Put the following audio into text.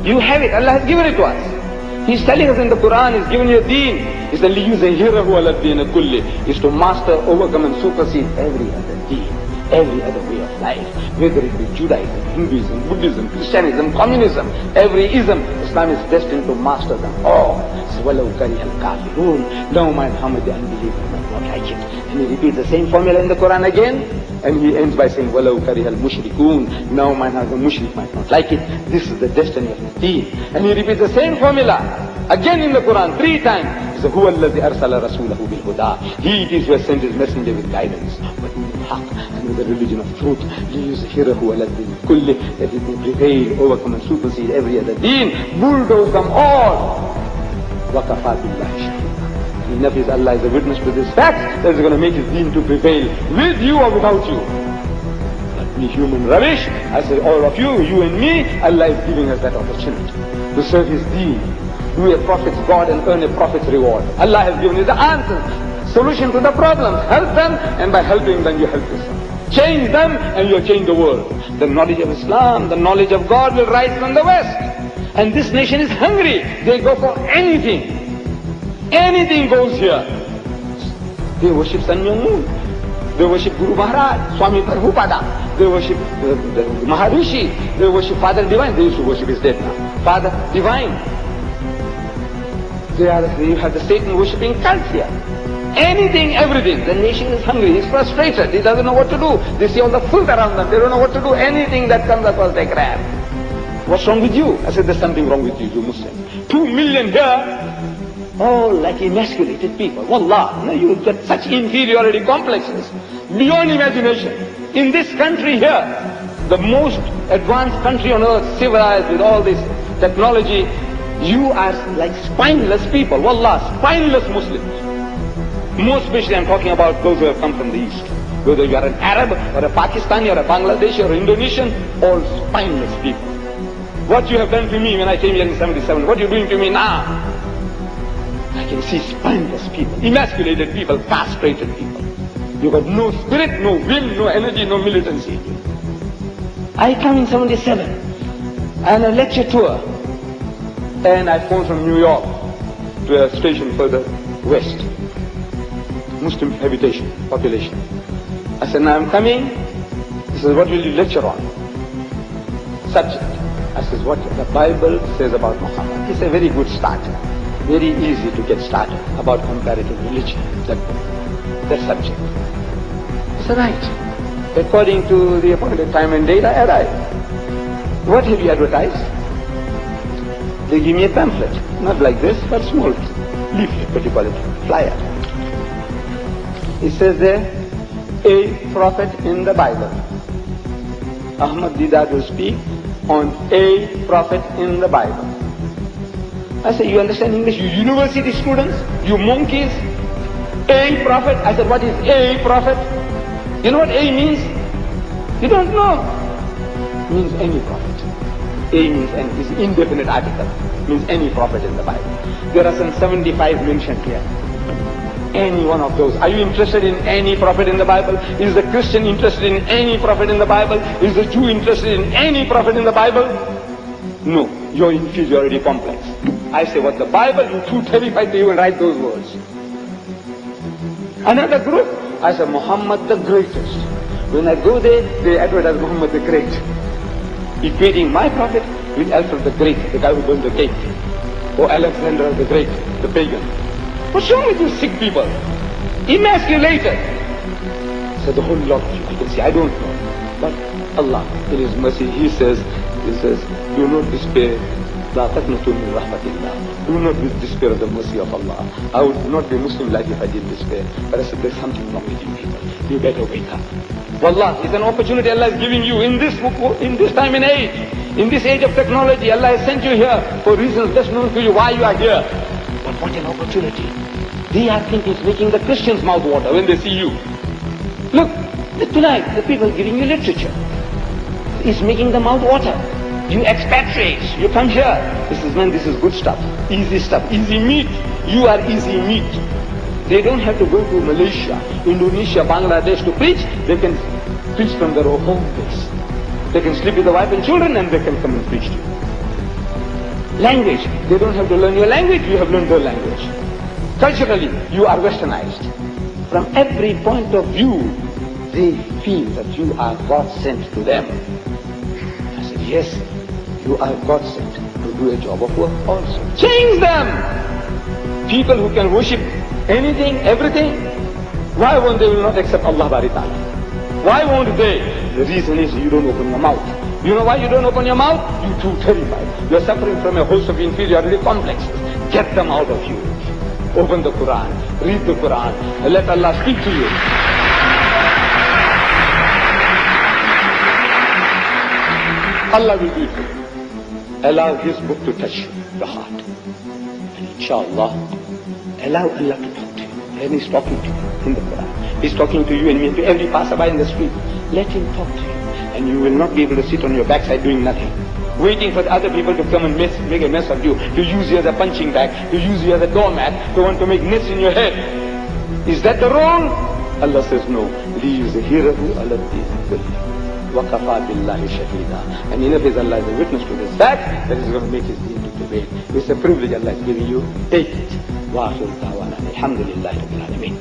You have it, Allah has given it to us. He's telling us in the Quran, He's given you a deen. He's the لِيُزَهِّرَهُ عَلَى الدِّينِ كُلِّهِ, is to master, overcome and supersede every other deen, every other way of life. Whether it be Judaism, Hinduism, Buddhism, Christianism, communism, every ism, Islam is destined to master them all. وَلَوْ كَرِهَ الْكَافِرُونَ, no matter how much the unbelievers might not like it. And he repeats the same formula in the Quran again, and he ends by saying, وَلَوْ كَرِهَ الْمُشْرِكُونَ, no matter the mushrik might not like it. This is the destiny of his deen. And he repeats the same formula again in the Quran 3 times. He says, هُوَ الَّذِي أَرْسَلَ رَسُولَهُ بِالْهُدَى, he it is who has sent his messenger with guidance, and with the religion of truth, لِيُزْهِرَهُ عَلَى الدِّينِ كُلِّهِ, that it may prevail, overcome and supersede every other deen, bulldoze them all. وَكَفَى بِاللَّهِ شَهِيدًا. Enough is Allah is a witness to this fact that is going to make his deen to prevail with you or without you. But me human rubbish, I say all of you, you and me, Allah is giving us that opportunity to serve his deen, do a prophet's God and earn a prophet's reward. Allah has given you the answer, solution to the problems. Help them, and by helping them you help yourself. Change them and you change the world. The knowledge of Islam, the knowledge of God will rise from the West. And this nation is hungry. They go for anything. Anything goes here. They worship Sun Myung Moon. They worship Guru Maharaj, Swami Prabhupada. They worship the Maharishi. They worship Father Divine. They used to worship his dead now. Father Divine. You have the Satan worshipping cult here. Anything, everything. The nation is hungry. He's frustrated. He doesn't know what to do. They see all the filth around them. They don't know what to do. Anything that comes across, they grab. What's wrong with you? I said, there's something wrong with you, you Muslim. 2 million here, all like emasculated people. Wallah, no, you get such inferiority complexes beyond imagination. In this country here, the most advanced country on earth, civilized with all this technology, you are like spineless people. Wallah, spineless Muslims. Most especially I'm talking about those who have come from the East. Whether you are an Arab or a Pakistani or a Bangladeshi or Indonesian, all spineless people. What you have done to me when I came here in 77, what you're doing to me now? I can see spineless people, emasculated people, castrated people. You've got no spirit, no will, no energy, no militancy. I come in 77 and a lecture tour, and I phoned from New York to a station further west, Muslim habitation, population. I said, now I'm coming. He says, what will you lecture on? Subject. I says, what the Bible says about Muhammad. It's a very good start. Very easy to get started about comparative religion, that subject. I said, right. According to the appointed time and date, I arrived. What have you advertised? They give me a pamphlet, not like this, but small leaflet, what do you call it, flyer. It says there, a prophet in the Bible. Ahmad Didat will speak on a prophet in the Bible. I said, you understand English, you university students, you monkeys? A prophet? I said, what is a prophet? You know what A means? You don't know. It means any prophet. A means any, is indefinite article. It means any prophet in the Bible. There are some 75 mentioned here. Any one of those. Are you interested in any prophet in the Bible? Is the Christian interested in any prophet in the Bible? Is the Jew interested in any prophet in the Bible? No. Your inferiority complex. I say what the Bible, you're too terrified to even write those words. Another group, I say Muhammad the greatest. When I go there, they advertise Muhammad the Great, equating my prophet with Alfred the Great, the guy who burned the cake, or Alexander the Great, the pagan. What's wrong with you sick people? Emasculated. So the whole lot of you, I can see, I don't know. But Allah, in His mercy, He says, do not despair. Do not despair of the mercy of Allah. I would not be Muslim life if I did despair. But I said, there's something wrong with you people. You better wake up. Wallah, it's an opportunity Allah is giving you in this time and age. In this age of technology, Allah has sent you here for reasons best known to you why you are here. But what an opportunity. They are thinking it's making the Christians mouth water when they see you. Look, tonight the people giving you literature. It's making the mouth water. You expatriates, you come here. This is, man, this is good stuff, easy meat. You are easy meat. They don't have to go to Malaysia, Indonesia, Bangladesh to preach. They can preach from their own home base. They can sleep with the wife and children and they can come and preach to you. Language, they don't have to learn your language, you have learned their language. Culturally, you are westernized. From every point of view, they feel that you are God sent to them. I said, yes, you are God sent to do a job of work also. Change them! People who can worship anything, everything, why won't they will not accept Allah Bari Ta'ala? Why won't they? The reason is you don't open your mouth. You know why you don't open your mouth? You're too terrified. You're suffering from a host of inferiority complexes. Get them out of you. Open the Quran, read the Quran, and let Allah speak to you. Allah will be with you. Allow His book to touch you, the heart. And inshallah, allow Allah to talk to you. And He's talking to you in the Quran. He's talking to you and me and to every passerby in the street. Let Him talk to you. And you will not be able to sit on your backside doing nothing, waiting for other people to come and make a mess of you, to use you as a punching bag, to use you as a doormat, to want to make nests in your head. Is that the role? Allah says no. لِيُزْهِرَهُ عَلَى الدِّينِ كُلِّهِ وَكَفَى بِاللَّهِ شَهِيدًا. And enough is Allah is a witness to this fact that He's going to make His deen to prevail. It's a privilege Allah is giving you. Take it. وَآخِرُ دَعْوَانَا الْحَمْدُ لِلَّهِ رَبِّ الْعَالَمِينَ.